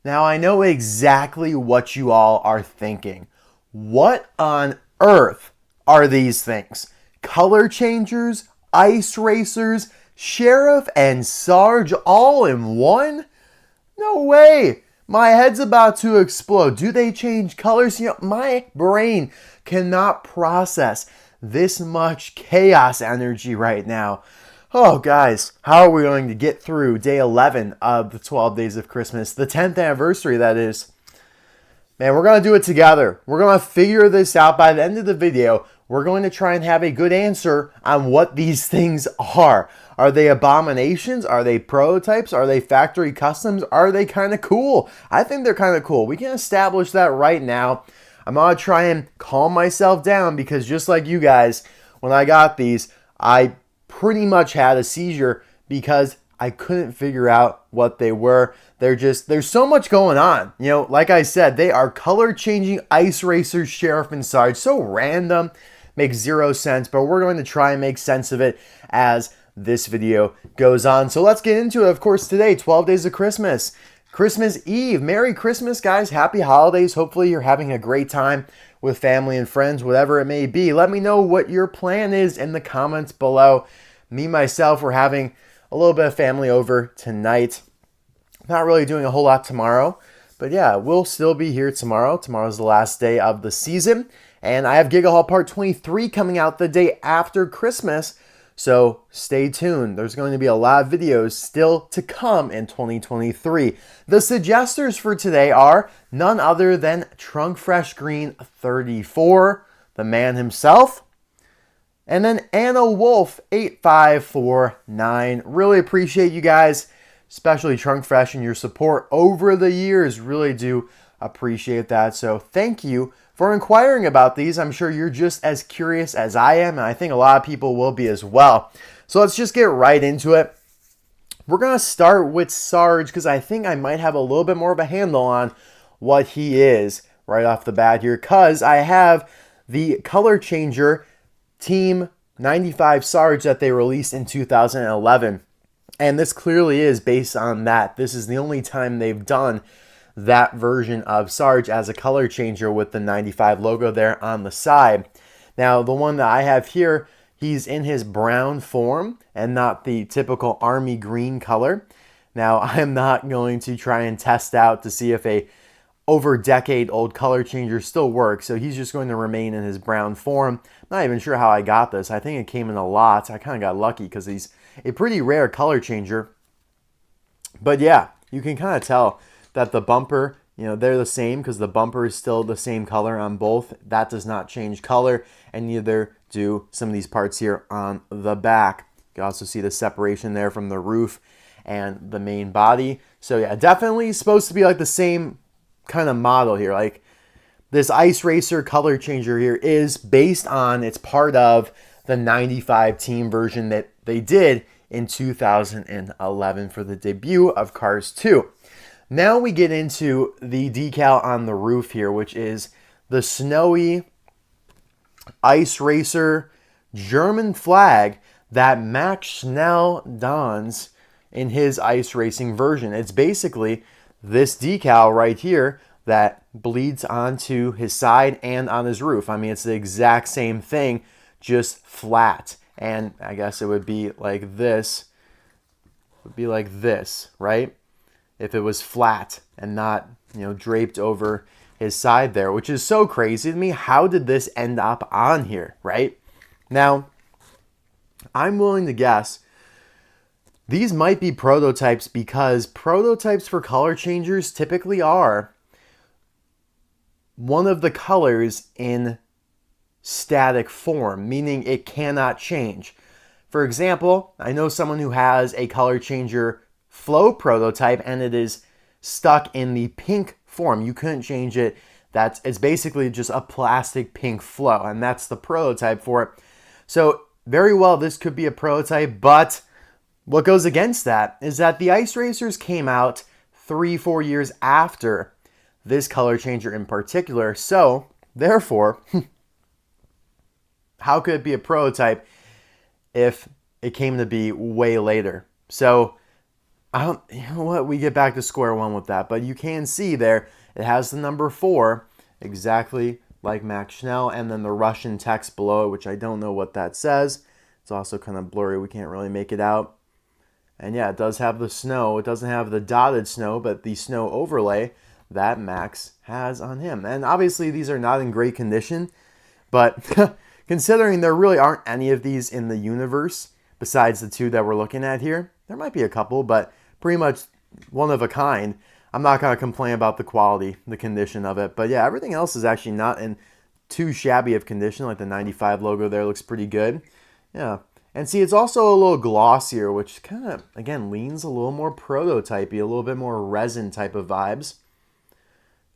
Now I know exactly what you all are thinking. What on earth are these things? Color changers, ice racers, sheriff, and Sarge all in one? No way! My head's about to explode. Do they change colors? My brain cannot process this much chaos energy right now. Oh, guys, how are we going to get through day 11 of the 12 days of Christmas, the 10th anniversary, that is? Man, we're going to do it together. We're going to figure this out. By the end of the video, we're going to try and have a good answer on what these things are. Are they abominations? Are they prototypes? Are they factory customs? Are they kind of cool? I think they're kind of cool. We can establish that right now. I'm going to try and calm myself down because just like you guys, when I got these, I pretty much had a seizure because I couldn't figure out what they were. There's so much going on. Like I said, they are color changing ice racers, sheriff and Sarge. So random, makes zero sense, but we're going to try and make sense of it as this video goes on. So let's get into it. Of course, today, 12 days of Christmas. Christmas Eve. Merry Christmas, guys. Happy holidays. Hopefully you're having a great time with family and friends, whatever it may be. Let me know what your plan is in the comments below. Me, myself, we're having a little bit of family over tonight. Not really doing a whole lot tomorrow, but yeah, we'll still be here tomorrow. Tomorrow's the last day of the season, and I have Giga Haul Part 23 coming out the day after Christmas, so stay tuned. There's going to be a lot of videos still to come in 2023. The suggesters for today are none other than Trunk Fresh Green 34, the man himself, and then Anna Wolf 8549. Really appreciate you guys, especially Trunk Fresh, and your support over the years. Really do appreciate that. So thank you for inquiring about these. I'm sure you're just as curious as I am, and I think a lot of people will be as well. So let's just get right into it. We're going to start with Sarge because I think I might have a little bit more of a handle on what he is right off the bat here, because I have the color changer Team 95 Sarge that they released in 2011. And this clearly is based on that. This is the only time they've done that version of Sarge as a color changer with the 95 logo there on the side. Now, the one that I have here, he's in his brown form and not the typical army green color. Now, I'm not going to try and test out to see if a over decade old color changer still works, so he's just going to remain in his brown form. Not even sure how I got this. I think it came in a lot. I kind of got lucky because he's a pretty rare color changer. But yeah, you can kind of tell that the bumper, they're the same because the bumper is still the same color on both. That does not change color, and neither do some of these parts here on the back. You can also see the separation there from the roof and the main body. So yeah, definitely supposed to be like the same kind of model here. Like this ice racer color changer here is based on, it's part of the 95 team version that they did in 2011 for the debut of Cars 2. Now we get into the decal on the roof here, which is the snowy ice racer German flag that Max Schnell dons in his ice racing version. It's basically this decal right here that bleeds onto his side and on his roof. I mean, it's the exact same thing, just flat. And I guess it would be like this. It would be like this, right? If it was flat and not, draped over his side there, which is so crazy to me. How did this end up on here, right? Now, I'm willing to guess these might be prototypes because prototypes for color changers typically are one of the colors in static form, meaning it cannot change. For example, I know someone who has a color changer flow prototype and it is stuck in the pink form. You couldn't change it. It's basically just a plastic pink flow, and that's the prototype for it. So very well, this could be a prototype, but what goes against that is that the ice racers came out 3-4 years after this color changer in particular. So therefore, how could it be a prototype if it came to be way later? So You know what? We get back to square one with that. But you can see there, it has the number 4, exactly like Max Schnell, and then the Russian text below it, which I don't know what that says. It's also kind of blurry. We can't really make it out. And yeah, it does have the snow. It doesn't have the dotted snow, but the snow overlay that Max has on him. And obviously, these are not in great condition, but considering there really aren't any of these in the universe besides the 2 that we're looking at here, there might be a couple, but pretty much one of a kind. I'm not going to complain about the quality, the condition of it. But yeah, everything else is actually not in too shabby of condition. Like the 95 logo there looks pretty good. Yeah. And see, it's also a little glossier, which kind of, again, leans a little more prototypey, a little bit more resin type of vibes.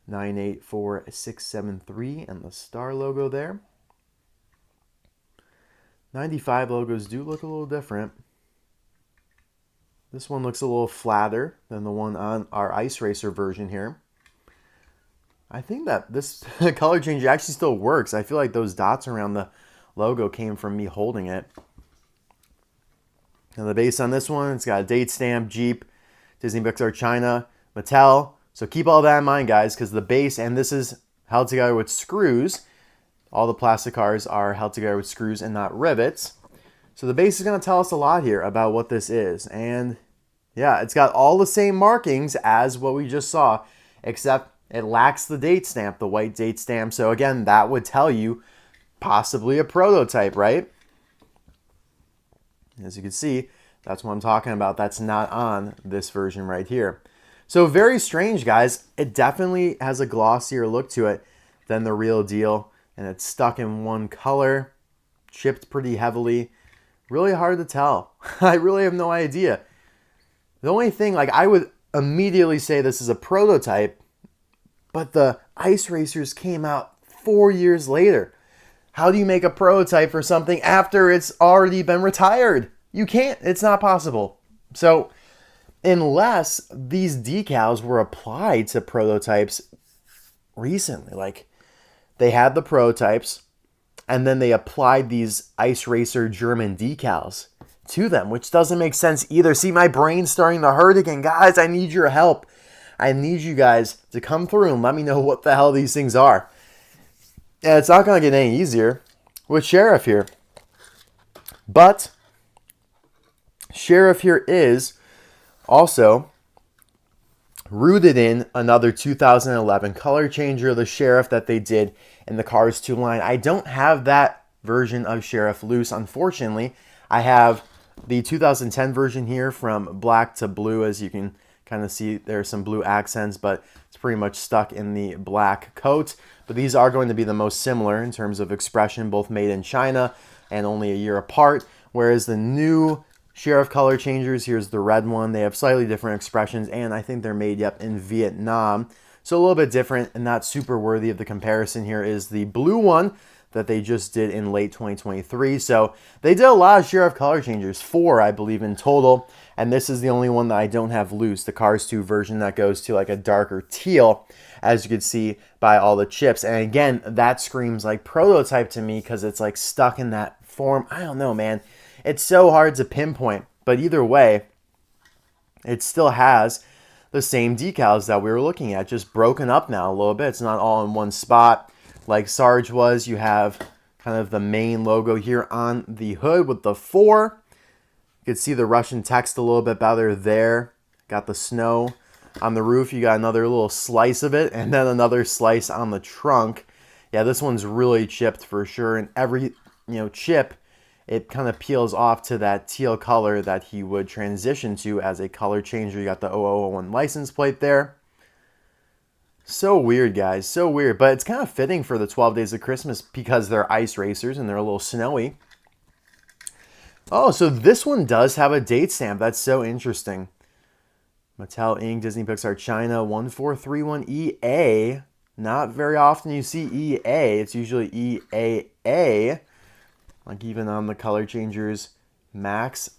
984673 and the star logo there. 95 logos do look a little different. This one looks a little flatter than the one on our Ice Racer version here. I think that this color change actually still works. I feel like those dots around the logo came from me holding it. Now the base on this one, it's got a date stamp, Jeep, Disney Pixar China, Mattel. So keep all that in mind, guys, because the base, and this is held together with screws. All the plastic cars are held together with screws and not rivets. So the base is going to tell us a lot here about what this is. And yeah, it's got all the same markings as what we just saw, except it lacks the date stamp, the white date stamp. So again, that would tell you possibly a prototype, right? As you can see, that's what I'm talking about. That's not on this version right here. So very strange, guys. It definitely has a glossier look to it than the real deal. And it's stuck in one color, chipped pretty heavily. Really hard to tell. I really have no idea. The only thing, like, I would immediately say this is a prototype, but the Ice Racers came out 4 years later. How do you make a prototype for something after it's already been retired? You can't. It's not possible. So unless these decals were applied to prototypes recently, like they had the prototypes and then they applied these Ice Racer German decals to them, which doesn't make sense either. See, my brain's starting to hurt again. Guys, I need your help. I need you guys to come through and let me know what the hell these things are. And it's not going to get any easier with Sheriff here. But Sheriff here is also rooted in another 2011 color changer, the Sheriff that they did in the Cars 2 line. I don't have that version of Sheriff loose, unfortunately. I have the 2010 version here from black to blue. As you can kind of see, there are some blue accents, but it's pretty much stuck in the black coat. But these are going to be the most similar in terms of expression, both made in China and only a year apart. Whereas the new Sheriff color changers, here's the red one. They have slightly different expressions, and I think they're made, in Vietnam. So a little bit different and not super worthy of the comparison here is the blue one that they just did in late 2023. So they did a lot of Sheriff color changers, 4, I believe, in total. And this is the only one that I don't have loose, the Cars 2 version that goes to like a darker teal, as you can see by all the chips. And again, that screams like prototype to me because it's like stuck in that form. I don't know, man. It's so hard to pinpoint. But either way, it still has the same decals that we were looking at, just broken up now a little bit. It's not all in one spot like Sarge was. You have kind of the main logo here on the hood with the 4. You can see the Russian text a little bit better there. Got the snow on the roof. You got another little slice of it, and then another slice on the trunk. Yeah, this one's really chipped for sure. And every chip, it kind of peels off to that teal color that he would transition to as a color changer. You got the 0001 license plate there. So weird, guys. So weird. But it's kind of fitting for the 12 Days of Christmas because they're Ice Racers and they're a little snowy. Oh, so this one does have a date stamp. That's so interesting. Mattel Inc. Disney Pixar China 1431EA. Not very often you see EA. It's usually EAA. Like even on the color changers Max,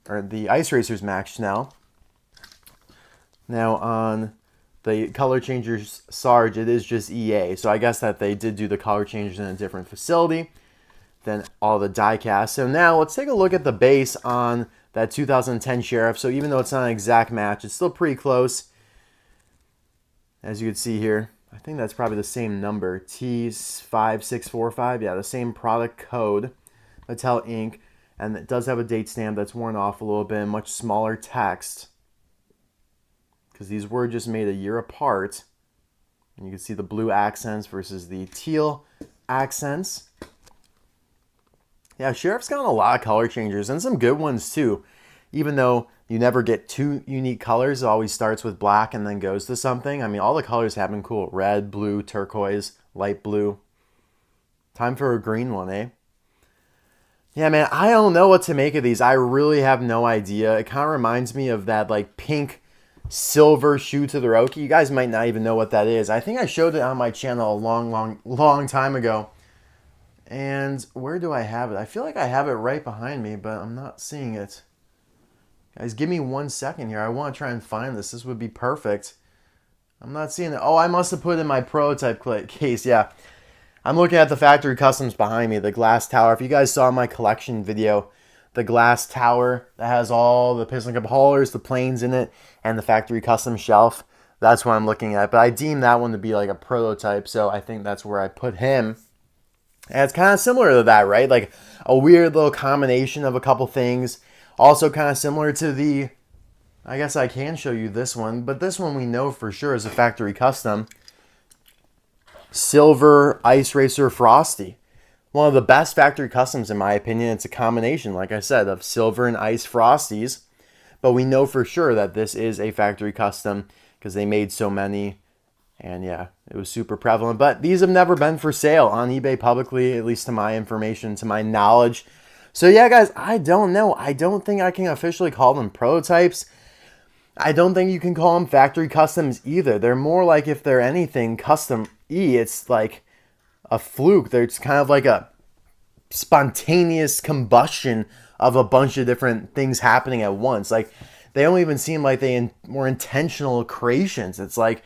or the Ice Racers Max Schnell. Now on the color changers Sarge, it is just EA. So I guess that they did do the color changers in a different facility than all the die cast. So now let's take a look at the base on that 2010 Sheriff. So even though it's not an exact match, it's still pretty close. As you can see here, I think that's probably the same number, T5645. Yeah, the same product code, Mattel Inc. And it does have a date stamp that's worn off a little bit, and much smaller text, because these were just made a year apart. And you can see the blue accents versus the teal accents. Yeah, Sheriff's gotten a lot of color changers, and some good ones too. Even though you never get two unique colors, it always starts with black and then goes to something. I mean, all the colors have been cool. Red, blue, turquoise, light blue. Time for a green one, eh? Yeah, man, I don't know what to make of these. I really have no idea. It kind of reminds me of that like pink silver shoe to the Roki. You guys might not even know what that is. I think I showed it on my channel a long time ago. And where do I have it? I feel like I have it right behind me, but I'm not seeing it. Guys, give me 1 second here. I want to try and find this. This would be perfect. I'm not seeing it. Oh, I must have put it in my prototype case. Yeah. I'm looking at the factory customs behind me, the glass tower. If you guys saw my collection video, the glass tower that has all the piston cup haulers, the planes in it, and the factory custom shelf, that's what I'm looking at. But I deem that one to be like a prototype, so I think that's where I put him. And it's kind of similar to that, right? Like a weird little combination of a couple things. Also kind of similar to the, I guess I can show you this one, but this one we know for sure is a factory custom. Silver Ice Racer Frosty. One of the best factory customs in my opinion. It's a combination, like I said, of silver and ice Frosties. But we know for sure that this is a factory custom because they made so many. And yeah, it was super prevalent. But these have never been for sale on eBay publicly, at least to my information, to my knowledge. So yeah, guys, I don't know. I don't think I can officially call them prototypes. I don't think you can call them factory customs either. They're more like, if they're anything, custom-y. It's like a fluke. There's kind of like a spontaneous combustion of a bunch of different things happening at once. Like, they don't even seem like they were intentional creations. It's like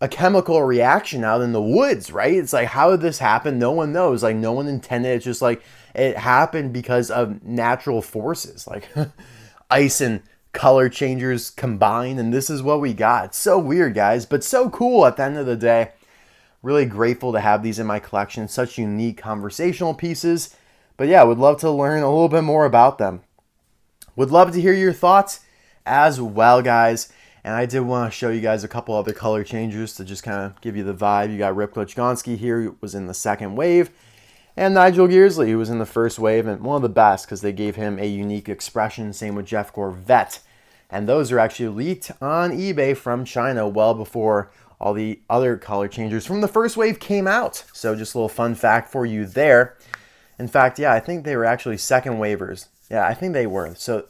a chemical reaction out in the woods, right? It's like, how did this happen? No one knows. Like, no one intended it. It's just like it happened because of natural forces, like ice and color changers combined, and this is what we got. It's so weird, guys, but so cool at the end of the day. Really grateful to have these in my collection. Such unique conversational pieces. But yeah, would love to learn a little bit more about them. Would love to hear your thoughts as well, guys. And I did want to show you guys a couple other color changers to just kind of give you the vibe. You got Rip Klitschkonski here, who was in the second wave, and Nigel Gearsley, who was in the first wave, and one of the best because they gave him a unique expression. Same with Jeff Gorvette. And those are actually leaked on eBay from China well before all the other color changers from the first wave came out. So just a little fun fact for you there. In fact, yeah, I think they were actually second waivers. Yeah, I think they were. So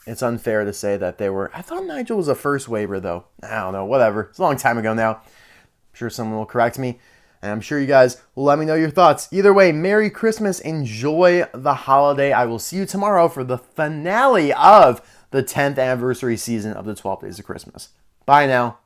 it's unfair to say that they were. I thought Nigel was a first waiver, though. I don't know, whatever. It's a long time ago now. I'm sure someone will correct me. And I'm sure you guys will let me know your thoughts. Either way, Merry Christmas. Enjoy the holiday. I will see you tomorrow for the finale of the 10th anniversary season of the 12 Days of Christmas. Bye now.